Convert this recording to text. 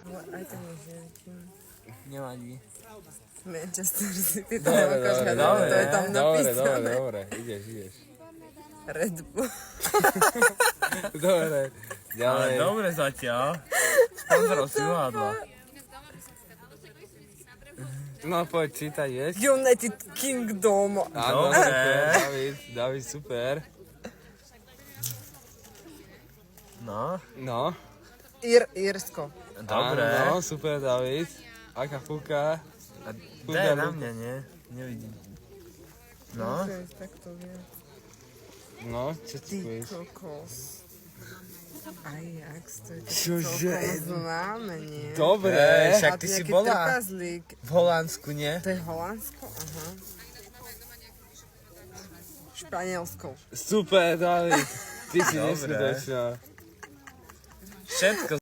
Aj to nežertím. Nevadí. Manchester City, to Dobre, to je tam napísané. Dobre, ideš. Red Bull. Dobre, Ale ďalej. dobre zatiaľ. Sponzorov si uhádla. No poď, čítaj, vieš? United Kingdom. Áno, Dobre. super, David, super. No, Írsko. dobre. Áno, super, David. Aká fúka? Daj na mňa, nie? Nevidím. No, Tak to vie. No, čo Ty ty povieš? kokos. Ajax, to je Čože? celkom známe, nie? Dobre. Však A ty ty si aký bola trpazlík. v Holandsku, nie? To je Holandsko? Aha. Španielsko. Super, David. Ty si Dobre. neskutočná. Všetko